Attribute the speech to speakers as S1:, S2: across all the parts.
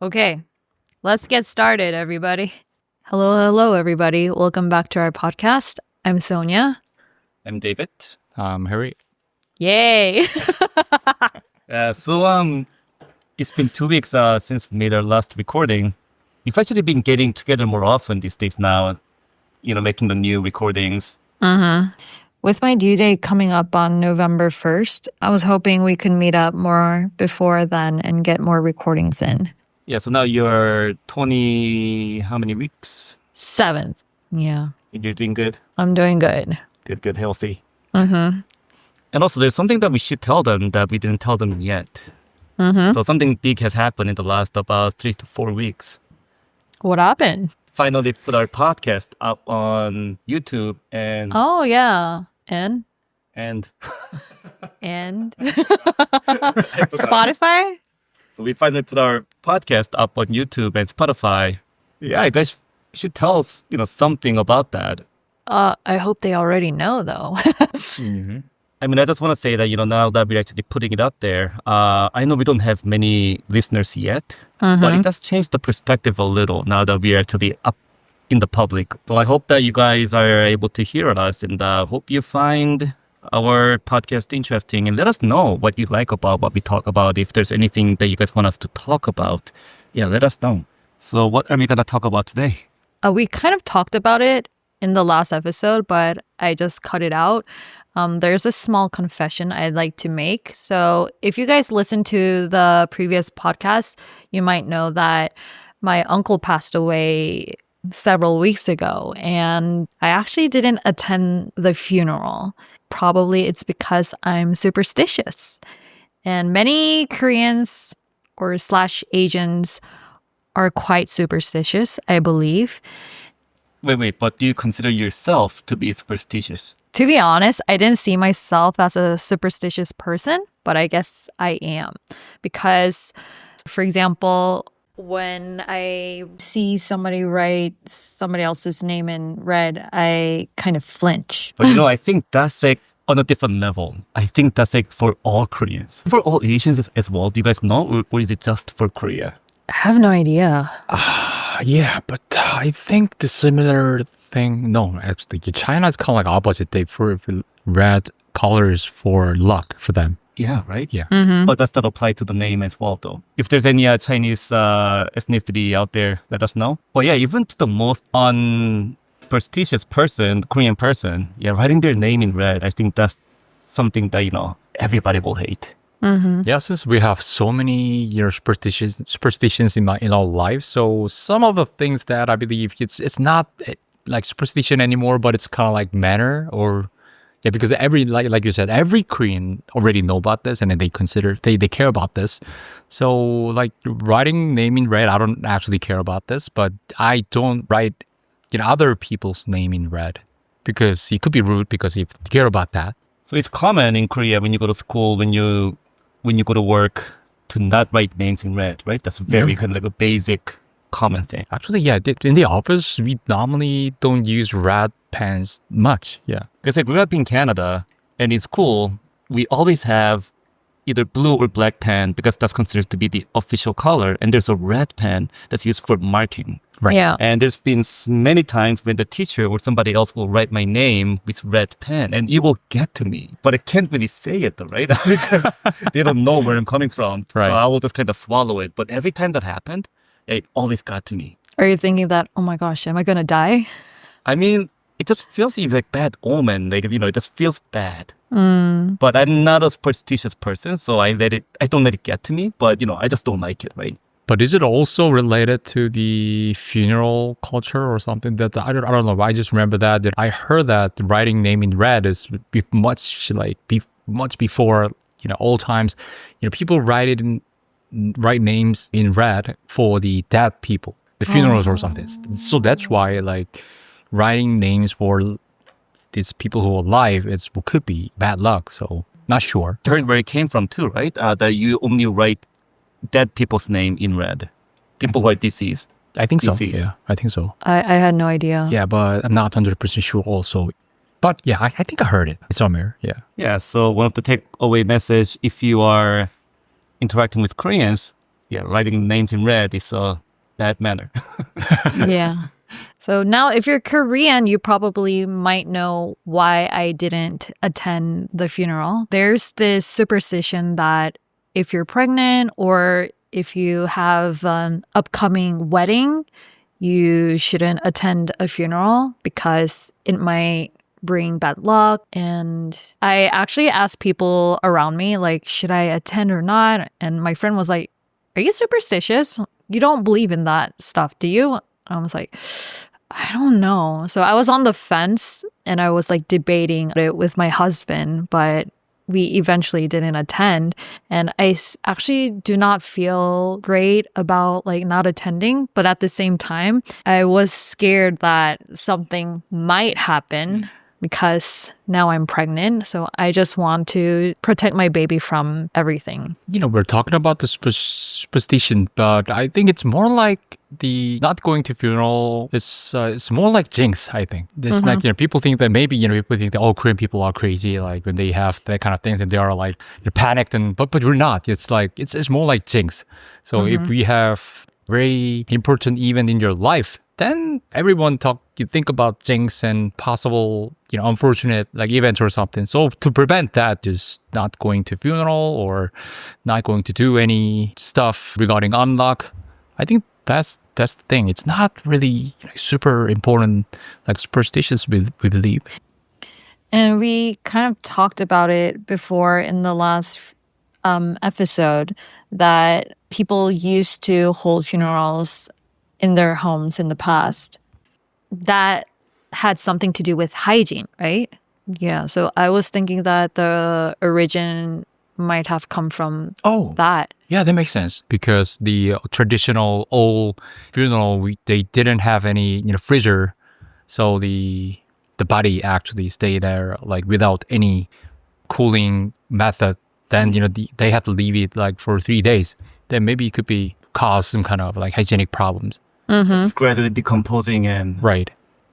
S1: Okay, let's get started, everybody. Hello, everybody. Welcome back to our podcast. I'm Sonia.
S2: I'm David.
S3: Harry.
S1: Yay!
S2: It's been 2 weeks since we made our last recording. We've actually been getting together more often these days now, making the new recordings.
S1: With my due date coming up on November 1st, I was hoping we could meet up more before then and get more recordings in.
S2: Yeah, so now you're 20, how many weeks?
S1: 7th. Yeah,
S2: You're doing good?
S1: I'm doing good.
S2: Good, healthy. And also, there's something that we should tell them that we didn't tell them yet. So something big has happened in the last about 3 to 4 weeks.
S1: What happened?
S2: Finally put our podcast up on YouTube and
S1: Oh, yeah. And Spotify?
S2: So we finally put our podcast up on YouTube and Spotify. Yeah, you guys should tell us, something about that.
S1: I hope they already know, though.
S2: I mean, I just want to say that, now that we're actually putting it out there, I know we don't have many listeners yet, but it does change the perspective a little now that we're actually up in the public. So I hope that you guys are able to hear us and hope you find our podcast interesting and let us know what you like about what we talk about. If there's anything that you guys want us to talk about, yeah, let us know. So what are we going to talk about today?
S1: We kind of talked about it in the last episode, but I just cut it out. There's a small confession I'd like to make. So if you guys listen to the previous podcast, you might know that my uncle passed away several weeks ago, and I actually didn't attend the funeral. Probably it's because I'm superstitious. And many Koreans or / Asians are quite superstitious, I believe.
S2: Wait, but do you consider yourself to be superstitious?
S1: To be honest, I didn't see myself as a superstitious person, but I guess I am. Because, for example, when I see somebody write somebody else's name in red, I kind of flinch.
S2: But I think that's like on a different level. I think that's like for all Koreans. For all Asians as well. Do you guys know? Or is it just for Korea?
S1: I have no idea.
S3: Yeah, but I think the similar thing. No, actually, China's kind of like opposite. They for red colors for luck for them.
S2: Yeah, right?
S3: Yeah.
S2: But does that apply to the name as well, though? If there's any Chinese ethnicity out there, let us know. But yeah, even to the most unsuperstitious person, Korean person, yeah, writing their name in red, I think that's something that, everybody will hate.
S3: Yeah, since we have so many superstitions in our life, so some of the things that I believe it's not like superstition anymore, but it's kind of like manner or. Yeah, because every like you said, every Korean already know about this, and then they care about this. So like writing name in red, I don't actually care about this, but I don't write other people's name in red because it could be rude because if you care about that.
S2: So it's common in Korea when you go to school, when you go to work, to not write names in red, right? That's very kind of like a basic common thing.
S3: Actually, yeah, in the office we normally don't use red pens much. Yeah.
S2: Because I grew up in Canada, and in school, we always have either blue or black pen because that's considered to be the official color. And there's a red pen that's used for marking.
S3: Right.
S1: Yeah.
S2: And there's been many times when the teacher or somebody else will write my name with red pen, and it will get to me. But I can't really say it, though, right? Because they don't know where I'm coming from.
S3: Right.
S2: So I will just kind of swallow it. But every time that happened, it always got to me.
S1: Are you thinking that, oh my gosh, am I going to die?
S2: I mean, it just feels like bad omen. Like, it just feels bad. But I'm not a superstitious person, so I don't let it get to me. But, I just don't like it, right?
S3: But is it also related to the funeral culture or something? That I don't know. I just remember that I heard that writing name in red is much before old times. People write names in red for the dead people, the funerals or something. So that's why like writing names for these people who are alive could be bad luck. So not sure.
S2: I heard where it came from too, right? That you only write dead people's name in red. People who are deceased.
S3: I think so.
S2: Deceased.
S3: Yeah, I think so.
S1: I had no idea.
S3: Yeah, but I'm not 100% sure also. But yeah, I think I heard it somewhere. Yeah.
S2: Yeah, so one of the takeaway message, if you are interacting with Koreans, yeah, writing names in red is a bad manner.
S1: Yeah. So now, if you're Korean, you probably might know why I didn't attend the funeral. There's this superstition that if you're pregnant or if you have an upcoming wedding, you shouldn't attend a funeral because it might bring bad luck. And I actually asked people around me, like, should I attend or not? And my friend was like, are you superstitious? You don't believe in that stuff, do you? I was like, I don't know. So I was on the fence and I was like debating it with my husband, but we eventually didn't attend. And actually do not feel great about like not attending. But at the same time, I was scared that something might happen because now I'm pregnant. So I just want to protect my baby from everything.
S3: We're talking about the superstition, but I think it's more like the not going to funeral is it's more like jinx. I think it's like people think that maybe people think that Korean people are crazy like when they have that kind of things and they are like they're panicked but we're not. It's like it's more like jinx. So if we have very important event in your life, then everyone you think about jinx and possible, unfortunate like events or something. So to prevent that, just not going to funeral or not going to do any stuff regarding unluck. I think that's the thing. It's not really super important, like superstitious, we believe.
S1: And we kind of talked about it before in the last episode that people used to hold funerals in their homes in the past. That had something to do with hygiene, right? Yeah, so I was thinking that the origin might have come from that.
S3: Yeah, that makes sense because the traditional old funeral, they didn't have any freezer, so the body actually stayed there like without any cooling method. Then they have to leave it like for 3 days. Then maybe it could be cause some kind of like hygienic problems.
S2: It's gradually decomposing and
S3: right.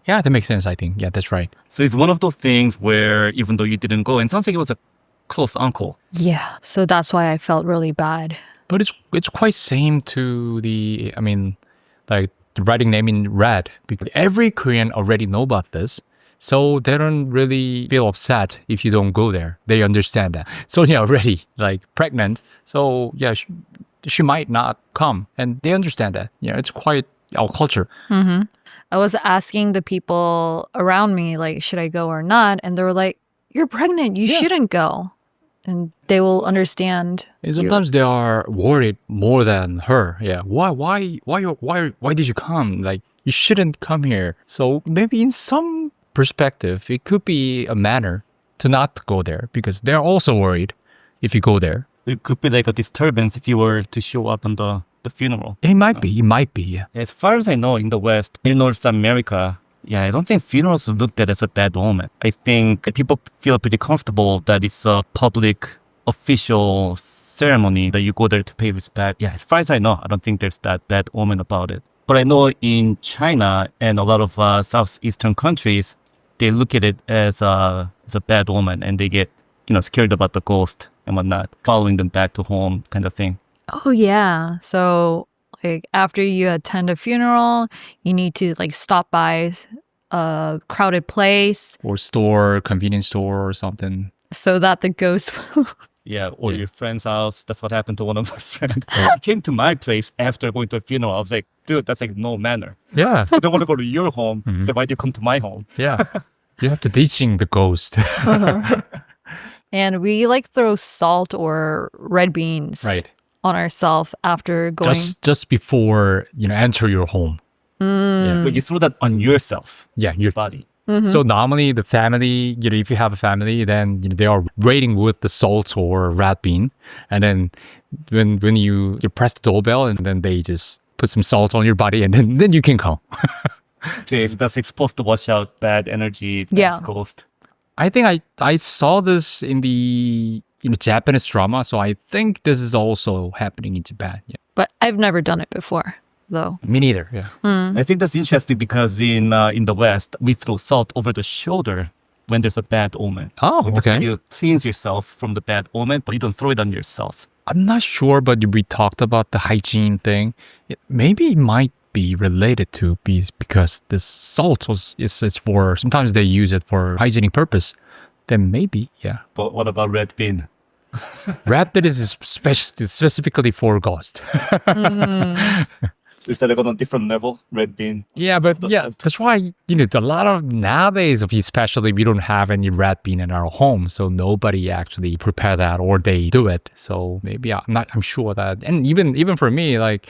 S3: Yeah, that makes sense. I think. Yeah, that's right.
S2: So it's one of those things where even though you didn't go, and sounds like it was a close uncle.
S1: Yeah, so that's why I felt really bad.
S3: But it's quite same to like the writing name in red because every Korean already know about this. So they don't really feel upset if you don't go there. They understand that. Sonia already like pregnant. So yeah, she might not come and they understand that. It's quite our culture.
S1: I was asking the people around me, like, should I go or not? And they were like, you're pregnant. You shouldn't go. And they will understand.
S3: And sometimes they are worried more than her. Yeah. Why did you come? Like, you shouldn't come here. So maybe in some perspective, it could be a manner to not go there because they're also worried if you go there.
S2: It could be like a disturbance if you were to show up on the funeral.
S3: It might be. Yeah.
S2: As far as I know, in the West, in North America, I don't think funerals are looked at as a bad omen. I think people feel pretty comfortable that it's a public, official ceremony that you go there to pay respect. Yeah, as far as I know, I don't think there's that bad omen about it. But I know in China and a lot of southeastern countries, they look at it as a bad omen and they get scared about the ghost and whatnot, following them back to home kind of thing.
S1: Oh, yeah. So, like, after you attend a funeral, you need to, like, stop by a crowded place.
S3: Or store, convenience store or something.
S1: So that the ghost will...
S2: Yeah, or your friend's house. That's what happened to one of my friends. He came to my place after going to a funeral. I was like, dude, that's like no manner.
S3: Yeah.
S2: If you don't want to go to your home, then why do you come to my home?
S3: Yeah. You have to teaching the ghost.
S1: And we, like, throw salt or red beans.
S3: Right.
S1: On ourselves after going
S3: just before enter your home.
S2: Yeah, but you throw that on yourself.
S3: Yeah,
S2: your body.
S3: So normally the family, if you have a family, then they are waiting with the salt or red bean, and then when you press the doorbell, and then they just put some salt on your body, and then you can come.
S2: Okay, so that's like supposed to wash out bad energy, bad ghost.
S3: I think I saw this in the Japanese drama, so I think this is also happening in Japan. Yeah.
S1: But I've never done it before, though.
S3: Me neither. Yeah.
S2: I think that's interesting because in the West, we throw salt over the shoulder when there's a bad omen.
S3: Oh, okay.
S2: You cleanse yourself from the bad omen, but you don't throw it on yourself.
S3: I'm not sure, but we talked about the hygiene thing. Maybe it might be related to because this salt is for, sometimes they use it for hygienic purpose. Then maybe, yeah.
S2: But what about red bean?
S3: Red bean is specifically for ghost.
S2: So is that on a different level, red bean?
S3: Yeah, but yeah, that's why, a lot of nowadays, especially we don't have any red bean in our home. So nobody actually prepare that or they do it. So maybe I'm sure that, and even for me, like,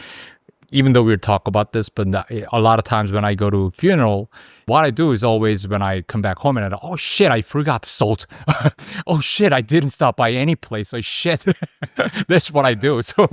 S3: even though we talk about this, but a lot of times when I go to a funeral, what I do is always when I come back home and oh shit, I forgot the salt. Oh shit, I didn't stop by any place. Oh shit. That's what I do. So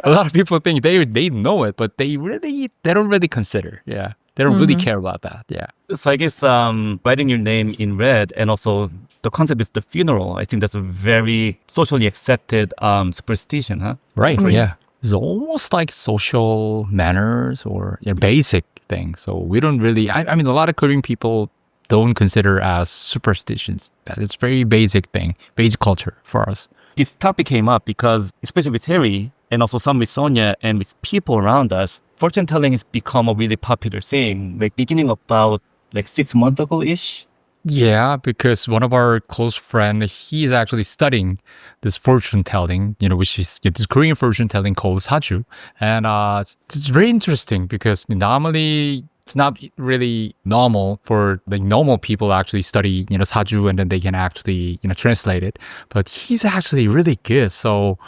S3: a lot of people think they know it, but they don't really consider. Yeah. They don't really care about that. Yeah.
S2: So I guess writing your name in red and also the concept is the funeral. I think that's a very socially accepted superstition, huh?
S3: Right. Yeah. It's almost like social manners or basic things. So we don't really, I mean, a lot of Korean people don't consider as superstitions. That it's very basic thing, basic culture for us.
S2: This topic came up because, especially with Harry and also some with Sonia and with people around us, fortune telling has become a really popular thing. Like beginning about like 6 months ago-ish.
S3: Yeah, because one of our close friend, he's actually studying this fortune telling, which is this Korean fortune telling called Saju. And it's very interesting because normally it's not really normal for like normal people actually study, Saju and then they can actually, translate it. But he's actually really good. So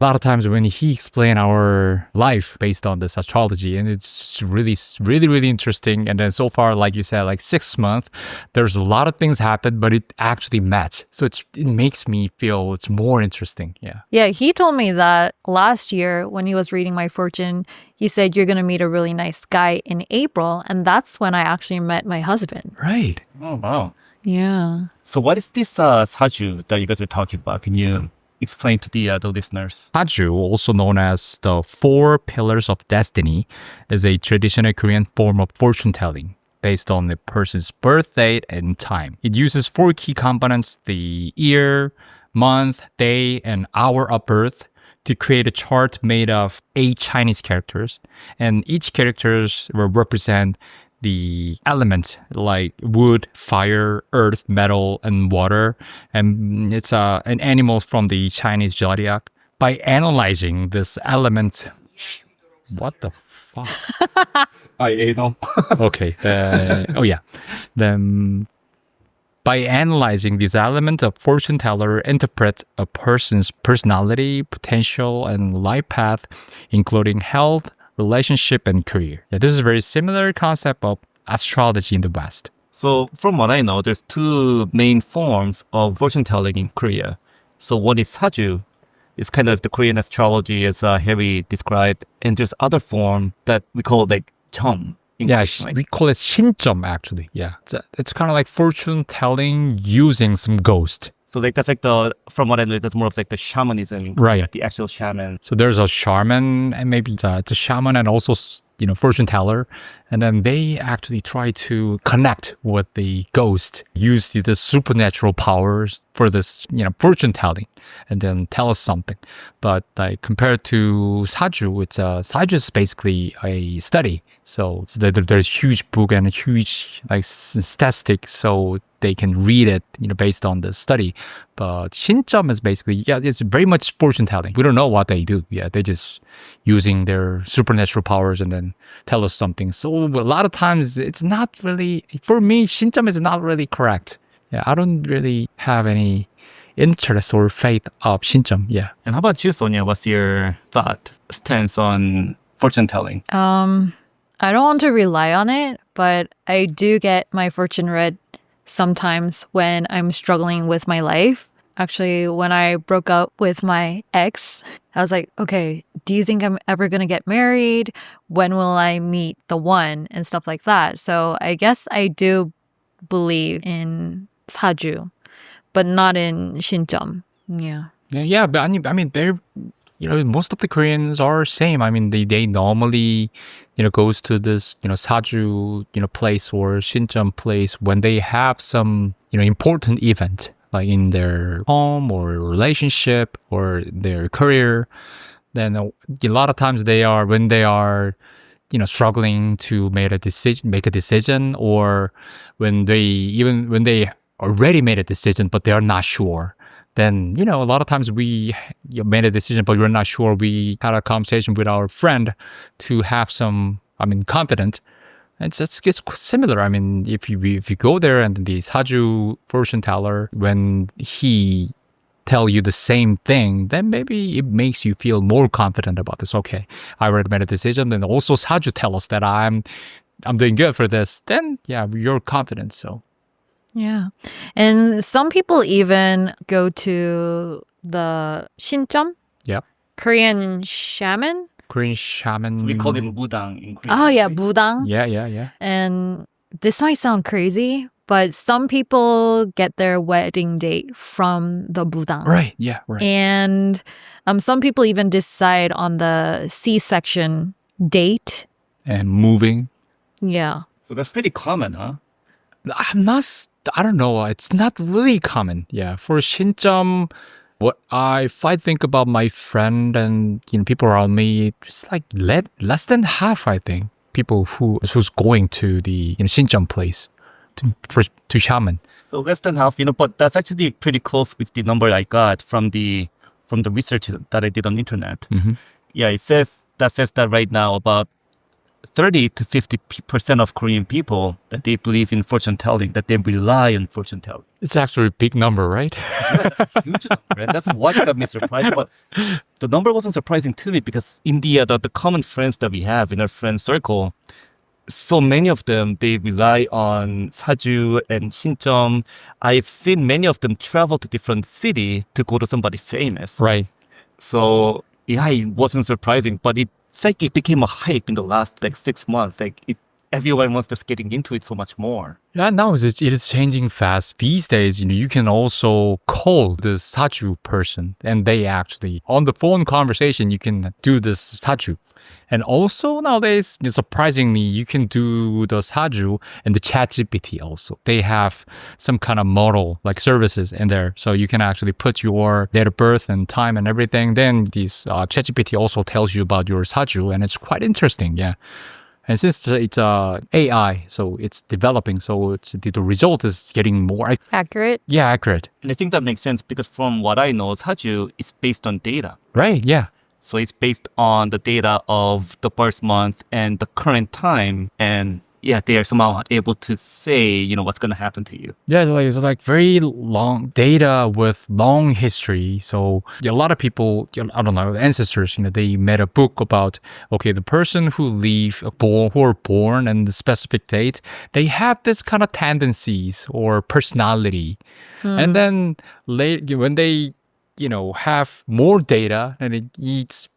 S3: a lot of times when he explained our life based on this astrology, and it's really, really, really interesting. And then so far, like you said, like 6 months, there's a lot of things happen, but it actually matched. So it makes me feel it's more interesting. Yeah.
S1: Yeah, he told me that last year when he was reading my fortune, he said, you're going to meet a really nice guy in April. And that's when I actually met my husband.
S3: Right.
S2: Oh, wow.
S1: Yeah.
S2: So what is this Saju that you guys are talking about? Can you explain to the listeners?
S3: Saju, also known as the Four Pillars of Destiny, is a traditional Korean form of fortune telling based on the person's birth date and time. It uses 4 key components: the year, month, day, and hour of birth to create a chart made of 8 Chinese characters. And each characters will represent the elements like wood, fire, earth, metal, and water. And it's an animal from the Chinese zodiac. By analyzing this element, what the fuck?
S2: I know.
S3: Okay. Then by analyzing these elements, a fortune teller interprets a person's personality, potential, and life path, including health, relationship, and career. Yeah, this is a very similar concept of astrology in the West.
S2: So from what I know, there's 2 main forms of fortune telling in Korea. So one is Saju. It's kind of the Korean astrology as Harry described. And there's other form that we call like Chum.
S3: Yeah, we call it Shinjom actually. Yeah, it's kind of like fortune telling using some ghost.
S2: So like that's like from what I know, that's more of like the shamanism,
S3: right?
S2: The actual shaman.
S3: So there's a shaman, and maybe it's a shaman and also fortune teller, and then they actually try to connect with the ghost, use the supernatural powers for this fortune telling, and then tell us something. But like compared to Saju, Saju is basically a study. So there's huge book and a huge like statistic, so they can read it, based on the study. But Shinjam is basically, it's very much fortune telling. We don't know what they do. Yeah, they're just using their supernatural powers and then tell us something. So a lot of times it's not really, for me, Shinjam is not really correct. Yeah, I don't really have any interest or faith of Shinjam. Yeah.
S2: And how about you, Sonia? What's your stance on fortune telling?
S1: I don't want to rely on it, but I do get my fortune read sometimes when I'm struggling with my life. Actually, when I broke up with my ex, I was like, okay, do you think I'm ever going to get married? When will I meet the one? And stuff like that. So I guess I do believe in Saju, but not in Shinjam. Yeah.
S3: Yeah, but I mean, they're, most of the Koreans are same. I mean, they normally, goes to this, Saju, place or Shinjam place when they have some, important event. like in their home or relationship or their career, then a lot of times when they are struggling to make a decision, or when they already made a decision but they are not sure, then a lot of times we made a decision but we're not sure. We had a conversation with our friend to have some, confident. It's similar. If you go there and the Saju fortune teller, when he tell you the same thing, then maybe it makes you feel more confident about this. Okay, I already made a decision. Then also Saju tell us that I'm doing good for this. Then yeah, you're confident. So
S1: Yeah. And some people even go to the Shincheom,
S3: yeah,
S1: Korean shaman.
S3: Korean shaman.
S2: So we call him Budang in Korean.
S1: Oh, yeah,
S2: right?
S1: Budang.
S3: Yeah.
S1: And this might sound crazy, but some people get their wedding date from the Budang.
S3: Right. Yeah. Right.
S1: And some people even decide on the C-section date.
S3: And moving.
S1: Yeah.
S2: So that's pretty common, huh?
S3: I don't know. It's not really common. Yeah. For Shincheom, if I think about my friend and people around me, it's like less than half, I think, people who's going to the Shincheom place to shaman.
S2: So less than half, but that's actually pretty close with the number I got from the research that I did on the internet.
S3: Mm-hmm.
S2: Yeah, it says that right now about 30 to 50% of Korean people that they believe in fortune telling, that they rely on fortune telling.
S3: It's actually a big number, right?
S2: Yeah, that's a huge number, and that's what got me surprised. But the number wasn't surprising to me because in the common friends that we have in our friend circle, so many of them, they rely on Saju and Shincheom. I've seen many of them travel to different city to go to somebody famous.
S3: Right.
S2: So yeah, it wasn't surprising, but it's like it became a hype in the last 6 months. Everyone was just getting into it so much more.
S3: Yeah, now it is changing fast. These days, you can also call the Saju person, and they actually, on the phone conversation, you can do this Saju. And also nowadays, surprisingly, you can do the Saju and the ChatGPT also. They have some kind of model services in there. So you can actually put your date of birth and time and everything. Then this ChatGPT also tells you about your Saju, and it's quite interesting. Yeah. And since it's AI, so it's developing, so the result is getting more
S1: Accurate.
S3: Yeah, accurate.
S2: And I think that makes sense because from what I know, Saju is based on data.
S3: Right, yeah.
S2: So it's based on the data of the birth month and the current time. And yeah, they are somehow able to say, what's going to happen to you.
S3: Yeah, it's like very long data with long history. So a lot of people, I don't know, ancestors, they made a book about, okay, the person who are born and the specific date, they have this kind of tendencies or personality. And then when they, have more data and it's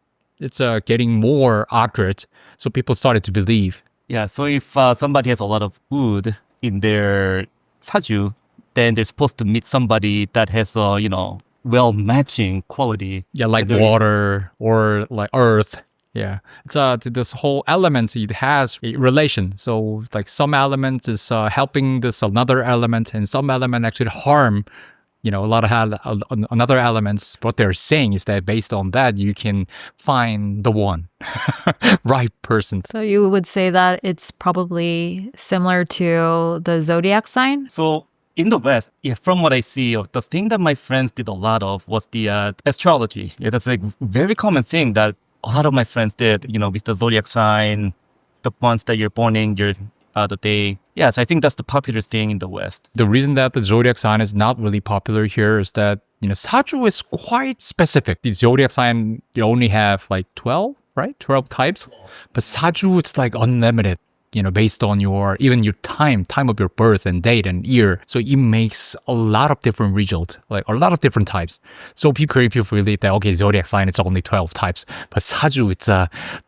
S3: getting more accurate. So people started to believe.
S2: Yeah, so if somebody has a lot of wood in their Saju, then they're supposed to meet somebody that has a, well-matching quality.
S3: Yeah, like water or like earth. Yeah, it's this whole elements, it has a relation. So some elements is helping this another element, and some element actually harm a lot of another elements. What they're saying is that based on that, you can find the one right person.
S1: So you would say that it's probably similar to the zodiac sign?
S2: So in the West, yeah, from what I see, the thing that my friends did a lot of was the astrology. Yeah, that's a very common thing that a lot of my friends did, with the zodiac sign, the months that you're born in, the day. Yes, I think that's the popular thing in the West.
S3: The reason that the zodiac sign is not really popular here is that, Saju is quite specific. The zodiac sign, you only have 12, right? 12 types. But Saju, it's unlimited, based on your time of your birth and date and year. So it makes a lot of different results, a lot of different types. So people believe that, okay, zodiac sign, it's only 12 types. But Saju,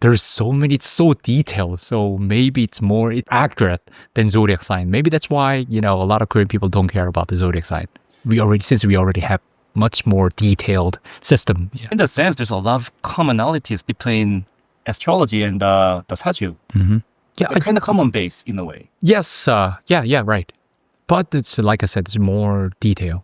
S3: there's so many, it's so detailed. So maybe it's more accurate than zodiac sign. Maybe that's why, a lot of Korean people don't care about the zodiac sign. Since we already have much more detailed system. Yeah.
S2: In that sense, there's a lot of commonalities between astrology and the Saju.
S3: Mm-hmm. Yeah,
S2: kind of common base in a way.
S3: Yes, yeah, right. But it's like I said, it's more detail.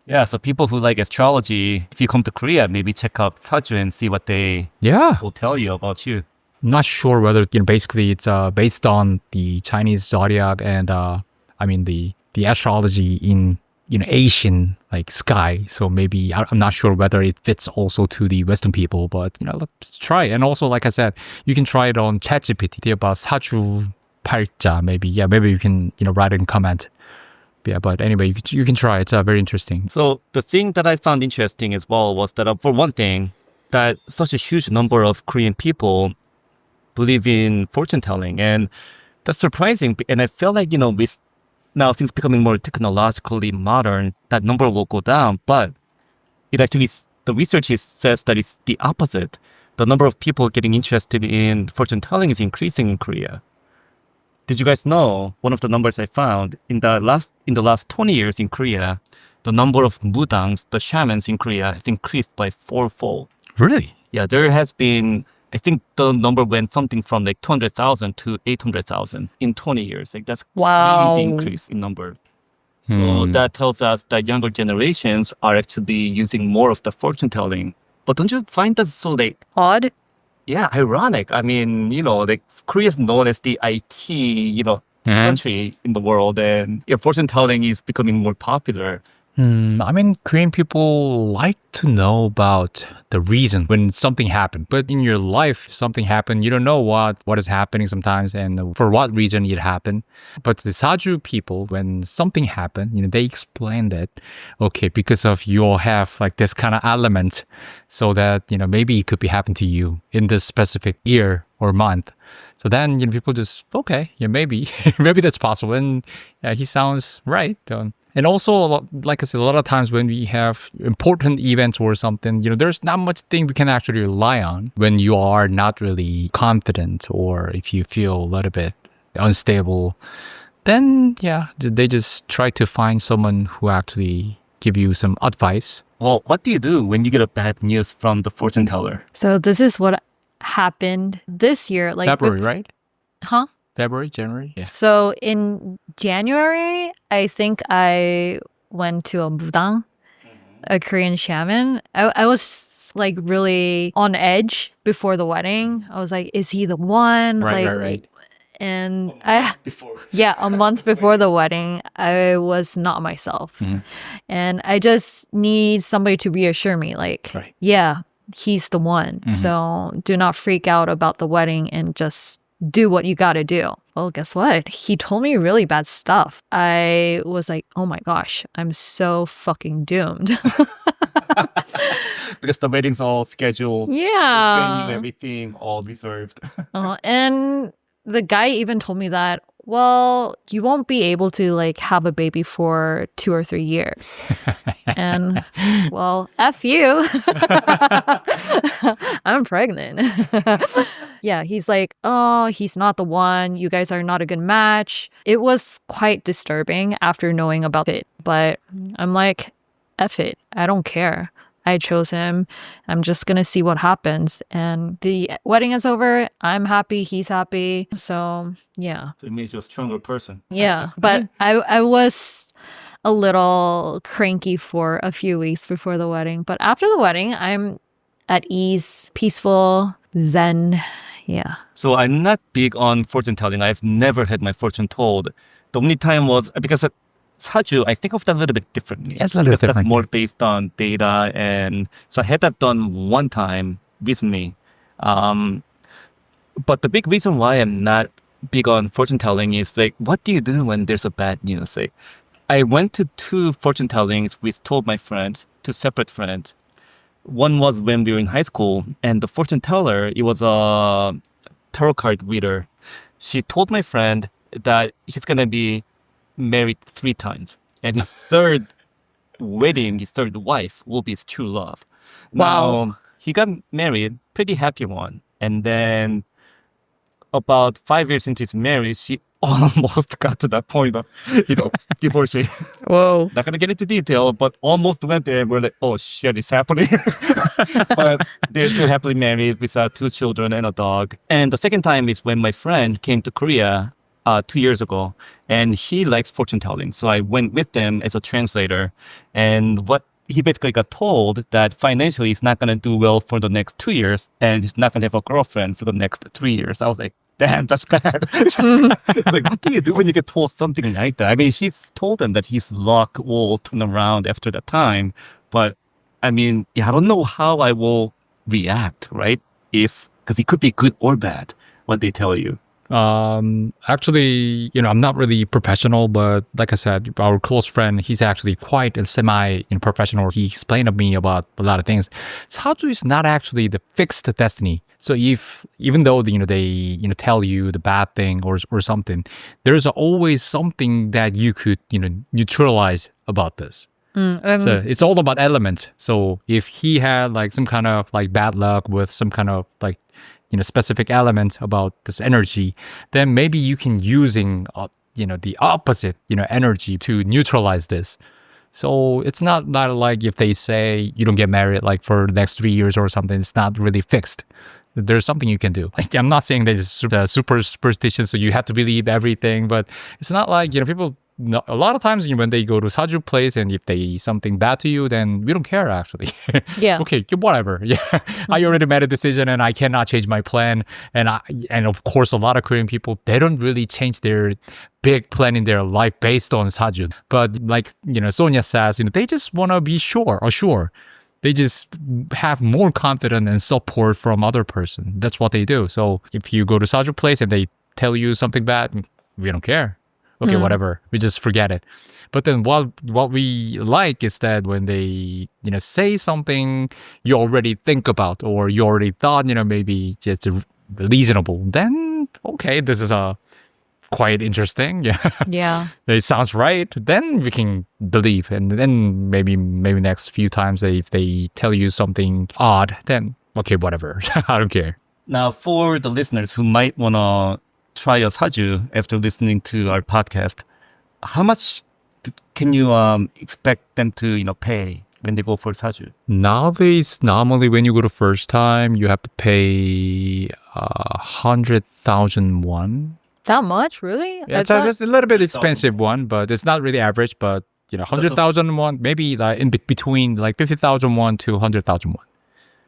S2: Yeah, so people who like astrology, if you come to Korea, maybe check out Saju and see what they
S3: Yeah.
S2: will tell you about you.
S3: I'm not sure whether basically it's based on the Chinese zodiac and I mean the astrology in Asian like sky. So maybe I'm not sure whether it fits also to the Western people, but let's try. And also, like I said, you can try it on ChatGPT about 사주 팔자. Maybe maybe you can write it in comment. Yeah, but anyway, you can try. It's very interesting.
S2: So the thing that I found interesting as well was that for one thing, that such a huge number of Korean people believe in fortune telling, and that's surprising. And I feel like with now things becoming more technologically modern, that number will go down. But it actually the research says that it's the opposite. The number of people getting interested in fortune telling is increasing in Korea. Did you guys know one of the numbers I found in the last 20 years in Korea, the number of mudangs, the shamans in Korea, has increased by fourfold.
S3: Really?
S2: Yeah, there has been. I think the number went something from like 200,000 to 800,000 in 20 years. Like that's
S1: Wow.
S2: crazy increase in number. So that tells us that younger generations are actually using more of the fortune telling. But don't you find that so like
S1: Odd.
S2: yeah, ironic? I mean, like Korea is known as the IT, country in the world, and fortune telling is becoming more popular.
S3: I mean, Korean people like to know about the reason when something happened. But in your life, something happened, you don't know what is happening sometimes and for what reason it happened. But the Saju people, when something happened, they explained it. Okay, because of you'll have like this kind of element so that, maybe it could be happening to you in this specific year or month. So then, people just, okay, yeah, maybe, maybe that's possible. And yeah, he sounds right. And also, like I said, a lot of times when we have important events or something, there's not much thing we can actually rely on when you are not really confident or if you feel a little bit unstable. Then, yeah, they just try to find someone who actually give you some advice.
S2: Well, what do you do when you get a bad news from the fortune teller?
S1: So this is what happened this year. Like
S3: February, right?
S1: Huh?
S3: February, January? Yeah.
S1: So in January, I think I went to a mudang, a Korean shaman. I was like really on edge before the wedding. I was like, is he the one?
S3: Right.
S1: And
S2: Before.
S1: yeah, a month before the wedding, I was not myself. And I just need somebody to reassure me like,
S3: Right.
S1: yeah, he's the one. So do not freak out about the wedding and just do what you got to do. Well, guess what? He told me really bad stuff. I was like, oh my gosh, I'm so fucking doomed.
S2: Because the wedding's all scheduled.
S1: Yeah.
S2: Venue, everything, all reserved.
S1: And the guy even told me that, well, you won't be able to like have a baby for 2 or 3 years. And well, F you. I'm pregnant. Yeah, he's like, oh, he's not the one. You guys are not a good match. It was quite disturbing after knowing about it. But I'm like, F it. I don't care. I chose him. I'm just going to see what happens. And the wedding is over. I'm happy. He's happy. So, yeah.
S2: So it makes you a stronger person.
S1: Yeah. But I was a little cranky for a few weeks before the wedding. But after the wedding, I'm at ease, peaceful, zen. Yeah.
S2: So I'm not big on fortune telling. I've never had my fortune told. The only time was because Saju, I think of that a little bit differently.
S3: Yes, a little bit
S2: Because that's
S3: different.
S2: more based on data. And so I had that done one time recently. But the big reason why I'm not big on fortune telling is like, what do you do when there's a bad news? Like, I went to 2 fortune tellings with 2 of my friends, 2 separate friends. One was when we were in high school, and the fortune teller, it was a tarot card reader. She told my friend that he's gonna be married 3 times, and his third wedding, his third wife, will be his true love.
S1: Wow.
S2: Now, he got married, pretty happy one, and then about 5 years into his marriage, she almost got to that point of, divorcing.
S1: Whoa.
S2: Not gonna get into detail, but almost went there. We're like, oh shit, it's happening. But they're still happily married with 2 children and a dog. And the second time is when my friend came to Korea 2 years ago, and he likes fortune telling. So I went with them as a translator, and what he basically got told that financially he's not going to do well for the next 2 years, and he's not going to have a girlfriend for the next 3 years. I was like, damn, that's bad. Like, what do you do when you get told something like that? I mean, he's told them that his luck will turn around after that time, but I mean, yeah, I don't know how I will react, right? Because it could be good or bad what they tell you.
S3: Actually, I'm not really professional, but like I said, our close friend, he's actually quite a semi professional. He explained to me about a lot of things. Saju is not actually the fixed destiny. So even though they tell you the bad thing or something, there's always something that you could neutralize about this. So it's all about elements. So if he had like some kind of like bad luck with some kind of like specific element about this energy, then maybe you can using the opposite energy to neutralize this. So it's not like if they say you don't get married like for the next 3 years or something, it's not really fixed. There's something you can do. Like, I'm not saying that it's super superstition, so you have to believe everything, but it's not like people. No, a lot of times when they go to Saju place and if they something bad to you, then we don't care actually.
S1: Yeah.
S3: Okay, whatever. Yeah, I already made a decision and I cannot change my plan. And of course, a lot of Korean people, they don't really change their big plan in their life based on Saju. But like Sonia says, they just want to be sure. They just have more confidence and support from other person. That's what they do. So if you go to Saju place and they tell you something bad, we don't care. Okay, whatever. We just forget it. But then what we like is that when they say something you already think about or you already thought maybe just reasonable, then okay, this is quite interesting. Yeah.
S1: Yeah.
S3: It sounds right. Then we can believe, and then maybe next few times if they tell you something odd, then okay, whatever. I don't care.
S2: Now, for the listeners who might want to try a Saju after listening to our podcast, how much can you expect them to pay when they go for Saju?
S3: Nowadays, normally when you go the first time, you have to pay 100,000 won.
S1: That much, really?
S3: Yeah, it's just a little bit expensive one, but it's not really average. But 100,000 won, maybe like in between like 50,000 won to 100,000 won.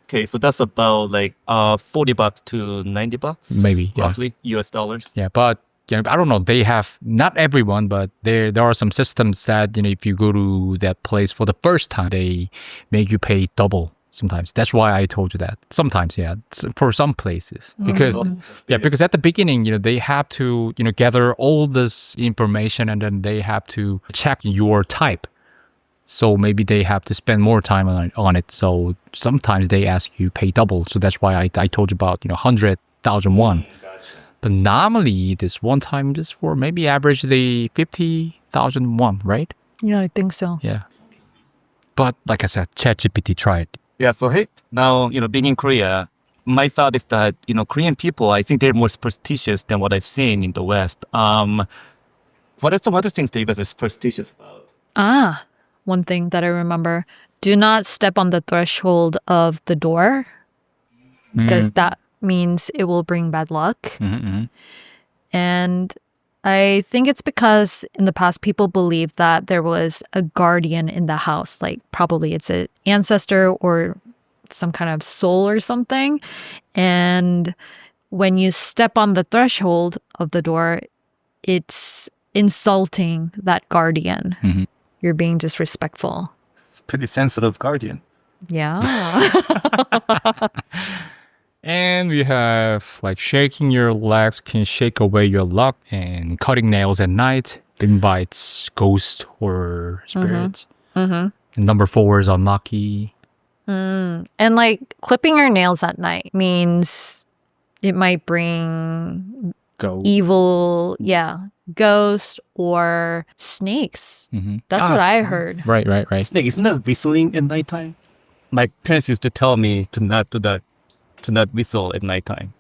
S2: Okay, so that's about like $40 to $90,
S3: maybe, yeah.
S2: roughly US dollars.
S3: Yeah, but I don't know. They have not everyone, but there are some systems that if you go to that place for the first time, they make you pay double. Sometimes that's why I told you that. Sometimes, yeah, for some places because because at the beginning, they have to gather all this information and then they have to check your type. So maybe they have to spend more time on it. So sometimes they ask you pay double. So that's why I told you about 100,000 won. But normally this one time is for maybe averagely 50,000 won, right?
S1: Yeah, I think so.
S3: Yeah. But like I said, ChatGPT tried.
S2: Yeah. So hey, now being in Korea, my thought is that Korean people, I think they're more superstitious than what I've seen in the West. What are some other things that you guys are superstitious about?
S1: One thing that I remember, do not step on the threshold of the door because that means it will bring bad luck. And I think it's because in the past people believed that there was a guardian in the house, like probably it's an ancestor or some kind of soul or something. And when you step on the threshold of the door, it's insulting that guardian. You're being disrespectful.
S2: It's pretty sensitive guardian.
S1: Yeah.
S3: And we have like shaking your legs can shake away your luck, and cutting nails at night invites ghosts or spirits. And number 4 is unlucky.
S1: And like clipping your nails at night means it might bring evil, ghosts or snakes. That's what I heard.
S3: Right.
S2: Snake, isn't that whistling at nighttime? My parents used to tell me to not do that, to not whistle at nighttime.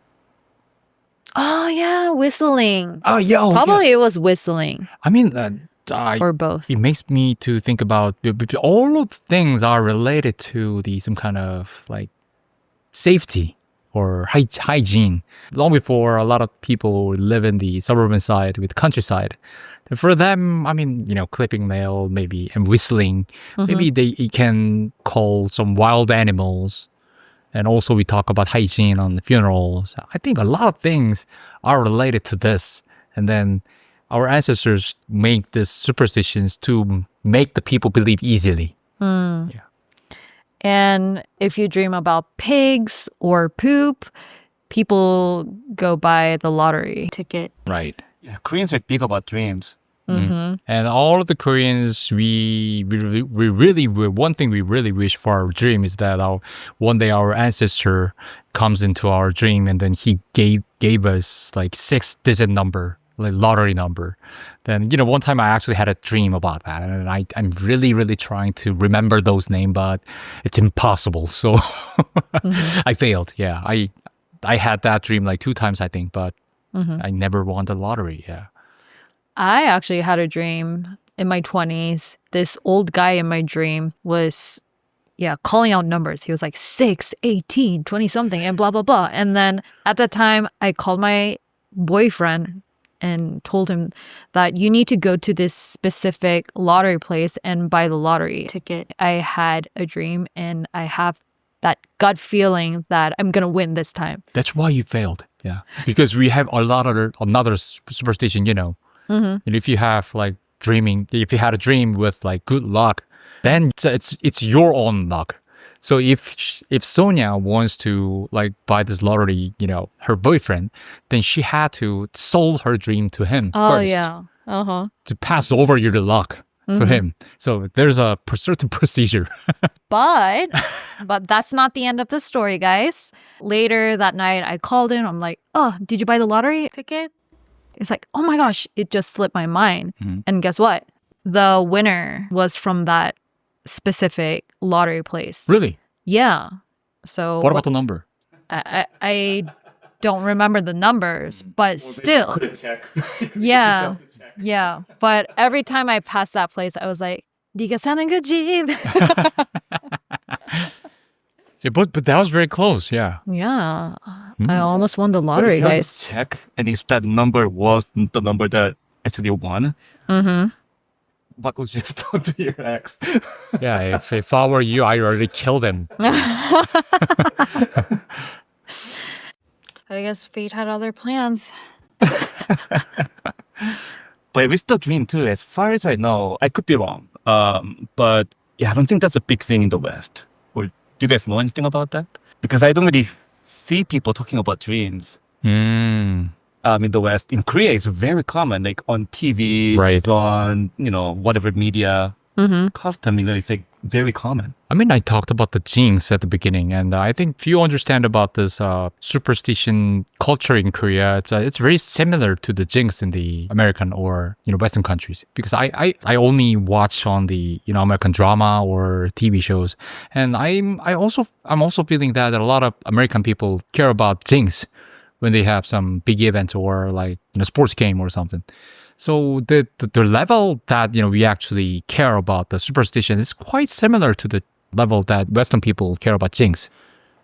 S1: Oh yeah, whistling.
S3: Oh yeah.
S1: Probably it was whistling.
S3: I mean,
S1: or both.
S3: It makes me to think about all of the things are related to some kind of like safety or hygiene. Long before a lot of people live in the suburban side with countryside. For them, I mean, clipping nail maybe and whistling. Maybe they can call some wild animals. And also we talk about hygiene on the funerals. I think a lot of things are related to this. And then our ancestors make these superstitions to make the people believe easily. Yeah.
S1: And if you dream about pigs or poop, people go buy the lottery ticket.
S3: Right.
S2: Yeah, Koreans are big about dreams.
S3: And all of the Koreans, we really, one thing we really wish for our dream is that one day our ancestor comes into our dream and then he gave us like 6-digit number, like lottery number. Then, one time I actually had a dream about that, and I'm really, really trying to remember those names, but it's impossible. So I failed. Yeah, I had that dream like 2 times, I think, but I never won the lottery. Yeah.
S1: I actually had a dream in my 20s. This old guy in my dream was, calling out numbers. He was like 6, 18, 20 something and blah, blah, blah. And then at that time, I called my boyfriend and told him that you need to go to this specific lottery place and buy the lottery ticket. I had a dream and I have that gut feeling that I'm going to win this time.
S3: That's why you failed. Yeah. Because we have another superstition, And if you have if you had a dream with like good luck, then it's your own luck. So if Sonia wants to buy this lottery, her boyfriend, then she had to sold her dream to him first.
S1: Yeah.
S3: To pass over your luck to him. So there's a certain procedure.
S1: But that's not the end of the story, guys. Later that night, I called him. I'm like, oh, did you buy the lottery ticket? It's like, oh my gosh, it just slipped my mind. And guess what? The winner was from that specific lottery place.
S3: Really?
S1: Yeah. So
S3: what about the number?
S1: I don't remember the numbers, but still.
S2: Couldn't check.
S1: Yeah. Yeah. But every time I passed that place, I was like, 네가 사는 거지.
S3: Yeah, but that was very close, yeah.
S1: Yeah. I almost won the lottery,
S2: But if you
S1: guys.
S2: check, and if that number was the number that actually won, what would you have done to your ex?
S3: Yeah, if I were you, I already killed him.
S1: I guess fate had other plans.
S2: But with the dream too, as far as I know, I could be wrong. But yeah, I don't think that's a big thing in the West. Or do you guys know anything about that? Because I don't really see people talking about dreams. In the West. In Korea, it's very common, like on TV,
S3: Right.
S2: on, whatever media, custom, it's like very common.
S3: I mean, I talked about the jinx at the beginning, and I think if you understand about this superstition culture in Korea, it's very similar to the jinx in the American or Western countries. Because I only watch on the American drama or TV shows, and I'm also feeling that a lot of American people care about jinx when they have some big event or sports game or something. So the level that we actually care about the superstition is quite similar to the level that Western people care about jinx.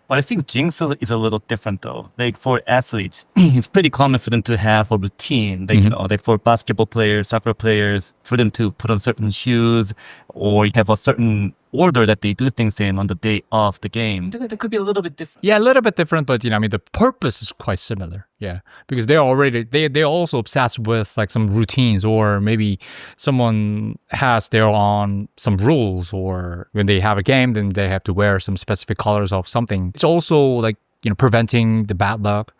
S2: But I think jinx is a little different though. Like for athletes, it's pretty common for them to have a routine. Like for basketball players, soccer players, for them to put on certain shoes or have a certain order that they do things in on the day of the game. That could be a little bit different.
S3: Yeah, a little bit different, but the purpose is quite similar. Yeah, because they're also obsessed with some routines, or maybe someone has their own some rules, or when they have a game, then they have to wear some specific colors of something. It's also preventing the bad luck.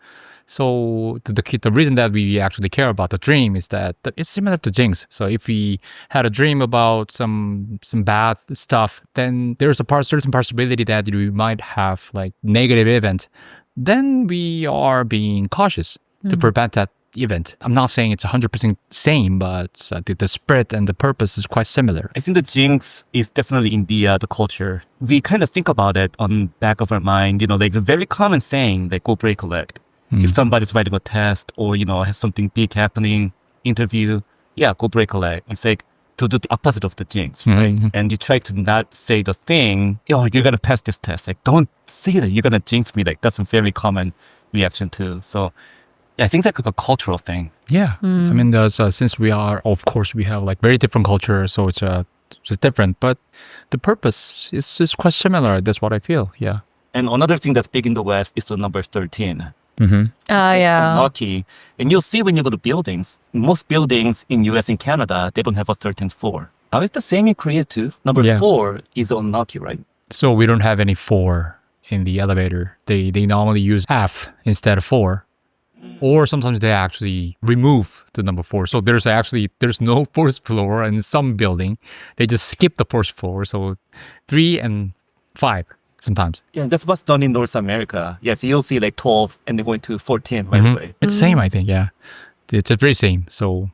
S3: So the reason that we actually care about the dream is that it's similar to jinx. So if we had a dream about some bad stuff, then there's a certain possibility that we might have negative event. Then we are being cautious to prevent that event. I'm not saying it's 100% same, but the spirit and the purpose is quite similar.
S2: I think the jinx is definitely in the culture. We kind of think about it on back of our mind. Like the very common saying, like go break a leg. If somebody's writing a test or, have something big happening, interview, go break a leg. It's like to do the opposite of the jinx, right? And you try to not say the thing, you're going to pass this test. Like, don't see that, you're gonna jinx me. Like that's a very common reaction too. So yeah, I think it's like a cultural thing.
S3: Yeah. I mean, there's, since we are, of course, we have like very different culture, so it's different, but the purpose is quite similar. That's what I feel. Yeah.
S2: And another thing that's big in the West is the number 13.
S1: Yeah.
S2: Unlucky. And you'll see when you go to buildings, most buildings in US and Canada, they don't have a 13th floor. Now it's the same in Korea too. Number
S3: Yeah.
S2: 4 is unlucky, right?
S3: So we don't have any 4 in the elevator. They normally use half instead of 4. Or sometimes they actually remove the number 4. So there's no fourth floor in some building. They just skip the first floor. So 3 and 5 sometimes.
S2: Yeah, that's what's done in North America. Yes, you'll see like 12 and they're going to 14 right away.
S3: It's same, I think. Yeah, it's very same. So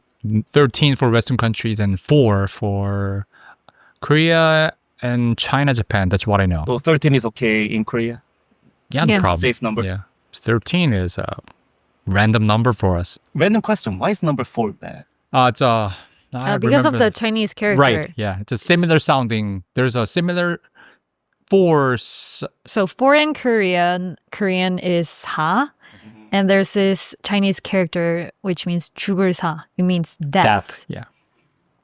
S3: 13 for Western countries and 4 for Korea and China, Japan. That's what I know.
S2: So 13 is okay in Korea.
S3: Yeah, no
S1: Yeah.
S3: problem.
S2: Safe number.
S3: Yeah, 13 is a random number for us.
S2: Random question. Why is number 4 bad?
S3: It's I
S1: Because of
S3: remember-
S1: the Chinese character.
S3: right. Yeah, it's a similar sounding. There's a similar 4.
S1: So for in Korean is 사, and there's this Chinese character which means 죽을 사. It means death.
S3: Yeah,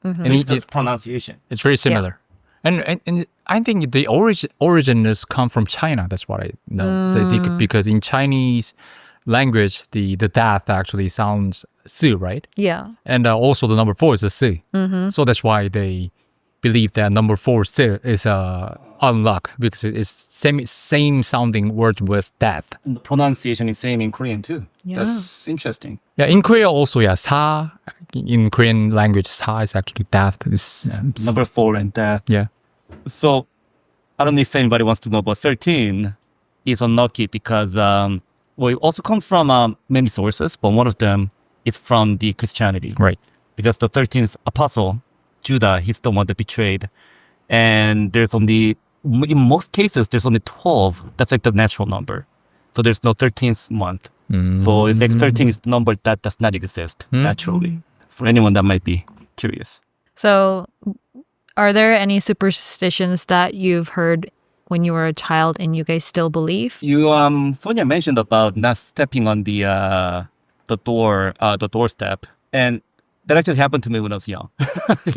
S1: Mm-hmm.
S3: and
S2: It's just pronunciation.
S3: it's very similar. And I think the origin is come from China. That's what I know. So I think because in Chinese language, the death actually sounds su, right?
S1: Yeah.
S3: And also the number 4 is a su. So that's why they believe that number 4 su is unluck because it's same sounding word with death.
S2: And the pronunciation is same in Korean too.
S1: Yeah.
S2: That's interesting.
S3: Yeah, in Korea also, yeah, 사 in Korean language, 사 is actually death.
S2: Number 4 and death.
S3: Yeah.
S2: So I don't know if anybody wants to know, but 13 is unlucky because well, it also comes from many sources, but one of them is from the Christianity.
S3: Right.
S2: Because the 13th apostle, Judah, he's the one that betrayed. And there's only, in most cases, there's only 12. That's like the natural number. So there's no 13th month. So it's like 13 is the number that does not exist naturally. For anyone that might be curious.
S1: So are there any superstitions that you've heard when you were a child and you guys still believe?
S2: You, Sonia mentioned about not stepping on the doorstep. And that actually happened to me when I was young.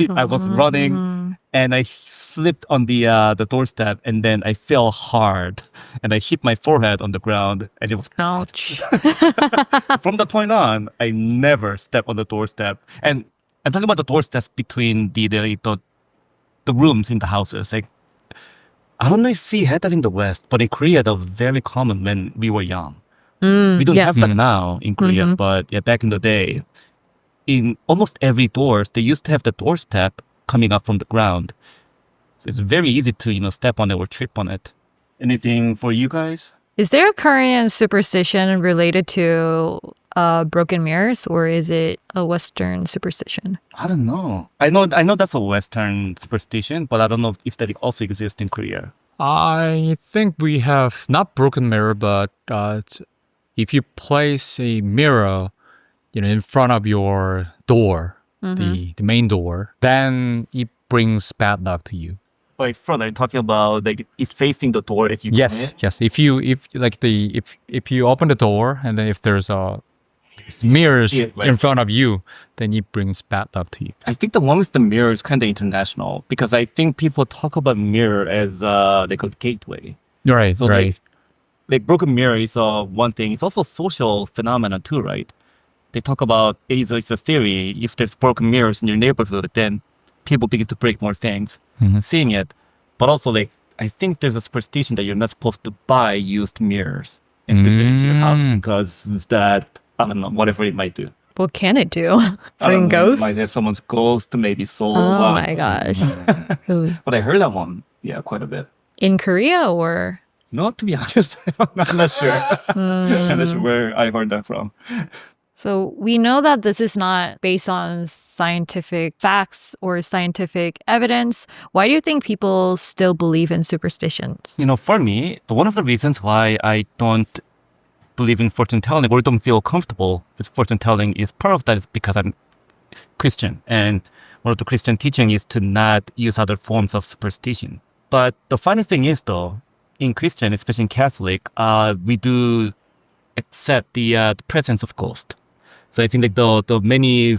S2: I was running and I slipped on the doorstep and then I fell hard and I hit my forehead on the ground and it was
S1: Ouch.
S2: from that point on, I never step on the doorstep. And I'm talking about the doorsteps between the rooms in the houses. Like, I don't know if we had that in the West, but in Korea, that was very common when we were young. We don't
S1: yeah.
S2: have that now in Korea, but yeah, back in the day, in almost every doors, they used to have the doorstep coming up from the ground. So it's very easy to, step on it or trip on it. Anything for you guys?
S1: Is there a Korean superstition related to broken mirrors, or is it a Western superstition?
S2: I don't know. I know that's a Western superstition, but I don't know if that also exists in Korea.
S3: I think we have not broken mirror, but if you place a mirror, in front of your door, the main door, then it brings bad luck to you.
S2: Like front, are you talking about like it's facing the door as you
S3: Yes. If you open the door and then if there's mirrors
S2: Yeah, right.
S3: in front of you, then it brings bad luck to you.
S2: I think the one with the mirror is kind of international because I think people talk about mirror as like a gateway.
S3: Right.
S2: So
S3: right.
S2: like broken mirror is one thing. It's also a social phenomenon too, right? They talk about it's a theory. If there's broken mirrors in your neighborhood, then people begin to break more things, seeing it. But also, like, I think there's a superstition that you're not supposed to buy used mirrors and bring them into your house because that, I don't know, whatever it might do.
S1: What can it do?
S2: I don't
S1: Bring
S2: know,
S1: ghosts?
S2: might have someone's ghost, maybe soul.
S1: Oh my gosh. Who-
S2: But I heard that one, yeah, quite a bit.
S1: In Korea or?
S2: No, to be honest, I'm not sure. I'm not sure where I heard that from.
S1: So we know that this is not based on scientific facts or scientific evidence. Why do you think people still believe in superstitions?
S2: For me, one of the reasons why I don't believe in fortune telling or don't feel comfortable with fortune telling is part of that is because I'm Christian. And one of the Christian teaching is to not use other forms of superstition. But the funny thing is though, in Christian, especially in Catholic, we do accept the presence of ghost. So I think like the many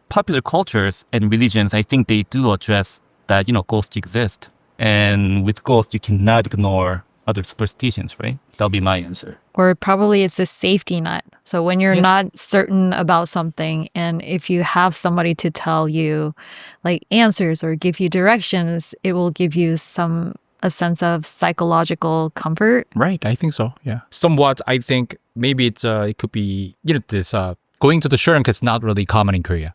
S2: popular cultures and religions, I think they do address that, ghosts exist. And with ghosts, you cannot ignore other superstitions, right? That'll be my answer.
S1: Or probably it's a safety net. So when you're
S2: Yes.
S1: not certain about something, and if you have somebody to tell you like answers or give you directions, it will give you a sense of psychological comfort.
S3: Right, I think so. Yeah, somewhat. I think maybe it could be this going to the shrink is not really common in Korea,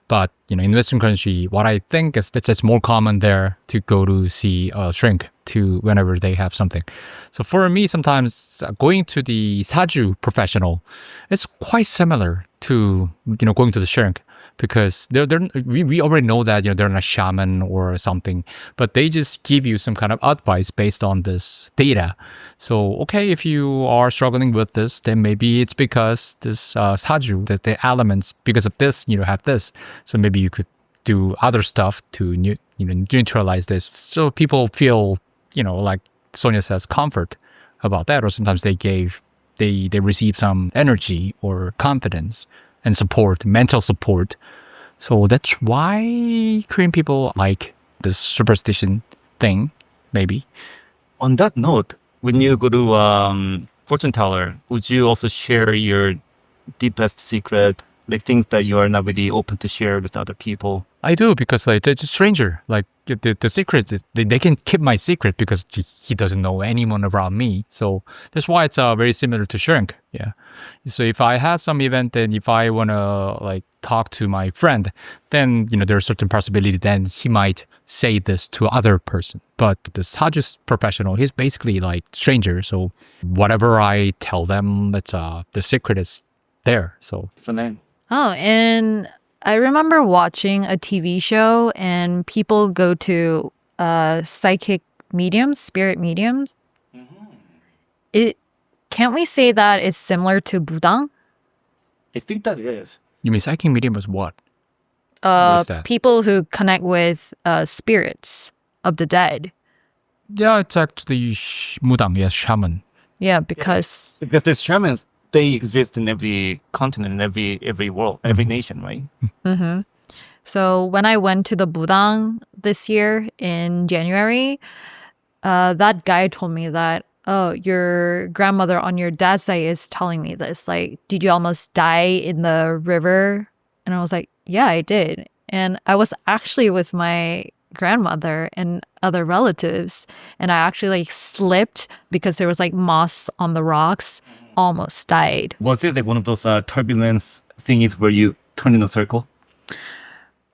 S3: but in Western country, what I think is that it's more common there to go to see a shrink to whenever they have something. So for me, sometimes going to the Saju professional is quite similar to going to the shrink. Because we already know that they're not a shaman or something, but they just give you some kind of advice based on this data. So okay, if you are struggling with this, then maybe it's because this saju, that the elements because of this have this. So maybe you could do other stuff to neutralize this. So people feel like Sonia says, comfort about that, or sometimes they receive some energy or confidence and support, mental support. So that's why Korean people like this superstition thing, maybe.
S2: On that note, when you go to fortune teller, would you also share your deepest secret, like things that you are not really open to share with other people?
S3: I do, because like it's a stranger. Like the secret, they can keep my secret because he doesn't know anyone around me. So that's why it's very similar to shrink. Yeah. So if I had some event and if I wanna like talk to my friend, then there's a certain possibility then he might say this to other person. But the Saju's professional, he's basically like stranger. So whatever I tell them, that's the secret is there. So
S2: For name.
S1: Oh, and I remember watching a TV show and people go to psychic mediums, spirit mediums. Can't we say that it's similar to budang?
S2: I think that is.
S3: you mean psychic medium was what? What is that?
S1: People who connect with spirits of the dead.
S3: Yeah, it's actually mudang, yes, shaman.
S1: Yeah, because
S2: Because there's shamans, they exist in every continent, every world, every nation, right?
S1: so when I went to the budang this year in January, that guy told me that, oh, your grandmother on your dad's side is telling me this. Like, did you almost die in the river? And I was like, yeah, I did. And I was actually with my grandmother and other relatives. And I actually like slipped because there was like moss on the rocks, almost died.
S2: Was it like one of those turbulence thingies where you turn in a circle?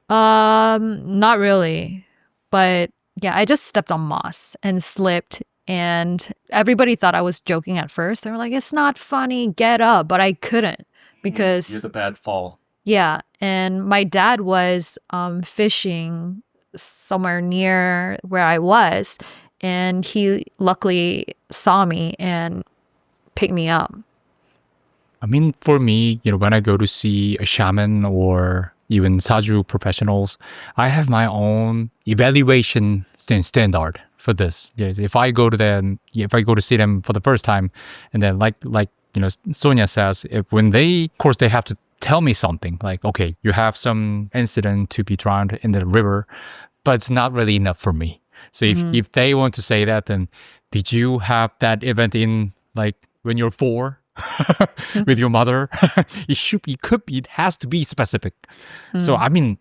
S1: Not really. But yeah, I just stepped on moss and slipped. And everybody thought I was joking at first. They were like, it's not funny, get up. But I couldn't because,
S2: It's a bad fall.
S1: yeah. And my dad was fishing somewhere near where I was. And he luckily saw me and picked me up.
S3: I mean, for me, when I go to see a shaman or even Saju professionals, I have my own evaluation standard for this. Yes, if I go to see them for the first time, and then like Sonia says, when they, of course, they have to tell me something like, okay, you have some incident to be drowned in the river, but it's not really enough for me. So if they want to say that, then did you have that event in like when you're 4? With your mother? It has to be specific. So I mean,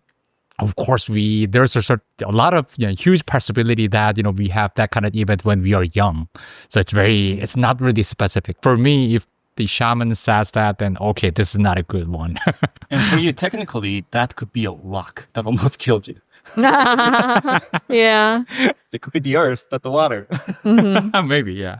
S3: of course, there's a lot of huge possibility that we have that kind of event when we are young. So it's not really specific. For me, if the shaman says that, then okay, this is not a good one.
S2: And for you, technically, that could be a rock that almost killed you.
S1: Yeah.
S2: It could be the earth, not the water.
S3: Maybe, yeah.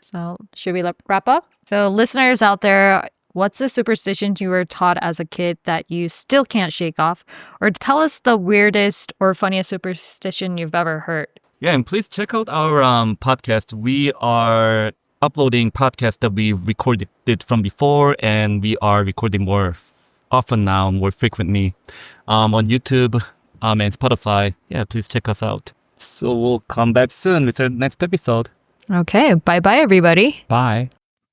S1: So should we wrap up? So listeners out there, what's a superstition you were taught as a kid that you still can't shake off? Or tell us the weirdest or funniest superstition you've ever heard.
S2: Yeah, and please check out our podcast. We are uploading podcasts that we recorded from before, and we are recording more often now, more frequently on YouTube and Spotify. Yeah, please check us out. So we'll come back soon with our next episode.
S1: Okay, bye bye, everybody.
S3: Bye.